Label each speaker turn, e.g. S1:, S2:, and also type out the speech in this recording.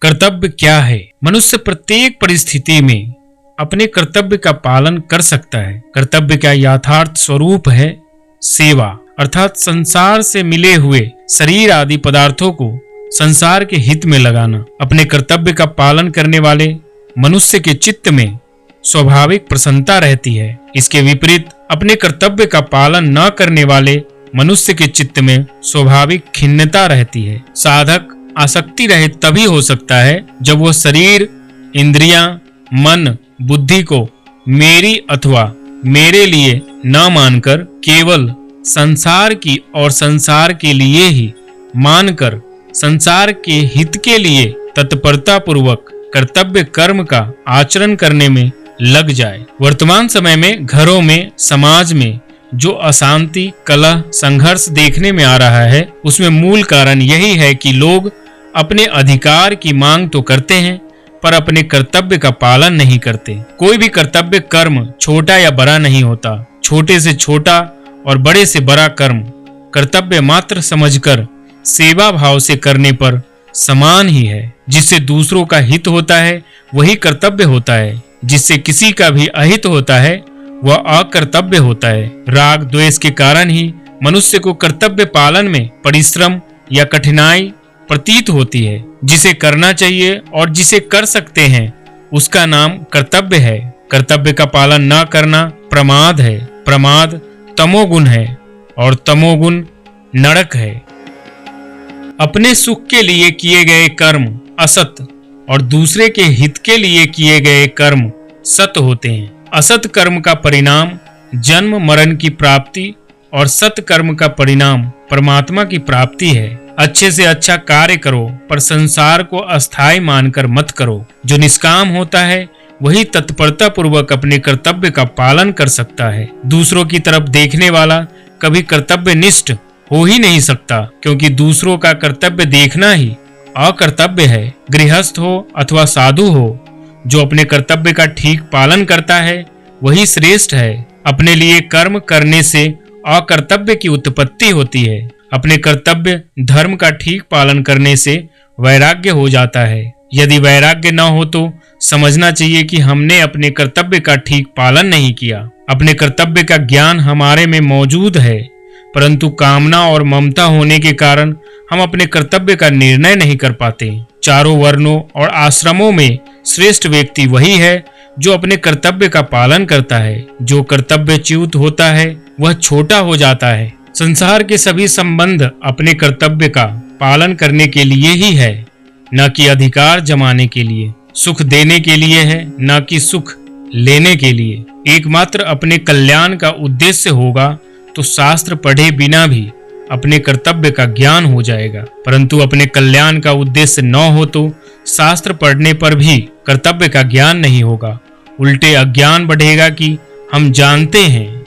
S1: कर्तव्य क्या है? मनुष्य प्रत्येक परिस्थिति में अपने कर्तव्य का पालन कर सकता है। कर्तव्य का यथार्थ स्वरूप है सेवा, अर्थात संसार से मिले हुए शरीर आदि पदार्थों को संसार के हित में लगाना। अपने कर्तव्य का पालन करने वाले मनुष्य के चित्त में स्वाभाविक प्रसन्नता रहती है। इसके विपरीत अपने कर्तव्य का पालन न करने वाले मनुष्य के चित्त में स्वाभाविक खिन्नता रहती है। साधक आसक्ति रहित तभी हो सकता है जब वह शरीर, इंद्रियां, मन, बुद्धि को मेरी अथवा मेरे लिए न मानकर केवल संसार की और संसार के लिए ही मानकर संसार के हित के लिए तत्परता पूर्वक कर्तव्य कर्म का आचरण करने में लग जाए। वर्तमान समय में घरों में, समाज में जो अशांति, कलह, संघर्ष देखने में आ रहा है, उसमें मूल कारण यही है कि लोग अपने अधिकार की मांग तो करते हैं पर अपने कर्तव्य का पालन नहीं करते। कोई भी कर्तव्य कर्म छोटा या बड़ा नहीं होता। छोटे से छोटा और बड़े से बड़ा कर्म कर्तव्य मात्र समझकर सेवा भाव से करने पर समान ही है। जिससे दूसरों का हित होता है वही कर्तव्य होता है। जिससे किसी का भी अहित होता है वह अकर्तव्य होता है। राग द्वेष के कारण ही मनुष्य को कर्तव्य पालन में परिश्रम या कठिनाई प्रतीत होती है। जिसे करना चाहिए और जिसे कर सकते हैं उसका नाम कर्तव्य है। कर्तव्य का पालन न करना प्रमाद है। प्रमाद तमोगुण है और तमोगुण नरक है। अपने सुख के लिए किए गए कर्म असत और दूसरे के हित के लिए किए गए कर्म सत होते हैं। असत कर्म का परिणाम जन्म मरण की प्राप्ति और सत कर्म का परिणाम परमात्मा की प्राप्ति है। अच्छे से अच्छा कार्य करो पर संसार को अस्थायी मानकर मत करो। जो निष्काम होता है वही तत्परता पूर्वक अपने कर्तव्य का पालन कर सकता है। दूसरों की तरफ देखने वाला कभी कर्तव्यनिष्ठ हो ही नहीं सकता, क्योंकि दूसरों का कर्तव्य देखना ही अकर्तव्य है। गृहस्थ हो अथवा साधु हो, जो अपने कर्तव्य का ठीक पालन करता है वही श्रेष्ठ है। अपने लिए कर्म करने से अकर्तव्य की उत्पत्ति होती है। अपने कर्तव्य धर्म का ठीक पालन करने से वैराग्य हो जाता है। यदि वैराग्य न हो तो समझना चाहिए कि हमने अपने कर्तव्य का ठीक पालन नहीं किया। अपने कर्तव्य का ज्ञान हमारे में मौजूद है, परंतु कामना और ममता होने के कारण हम अपने कर्तव्य का निर्णय नहीं कर पाते। चारों वर्णों और आश्रमों में श्रेष्ठ व्यक्ति वही है जो अपने कर्तव्य का पालन करता है। जो कर्तव्यच्युत होता है वह छोटा हो जाता है। संसार के सभी संबंध अपने कर्तव्य का पालन करने के लिए ही है, न कि अधिकार जमाने के लिए। सुख देने के लिए है, न कि सुख लेने के लिए। एकमात्र अपने कल्याण का उद्देश्य होगा तो शास्त्र पढ़े बिना भी अपने कर्तव्य का ज्ञान हो जाएगा। परंतु अपने कल्याण का उद्देश्य न हो तो शास्त्र पढ़ने पर भी कर्तव्य का ज्ञान नहीं होगा। उल्टे अज्ञान बढ़ेगा कि हम जानते हैं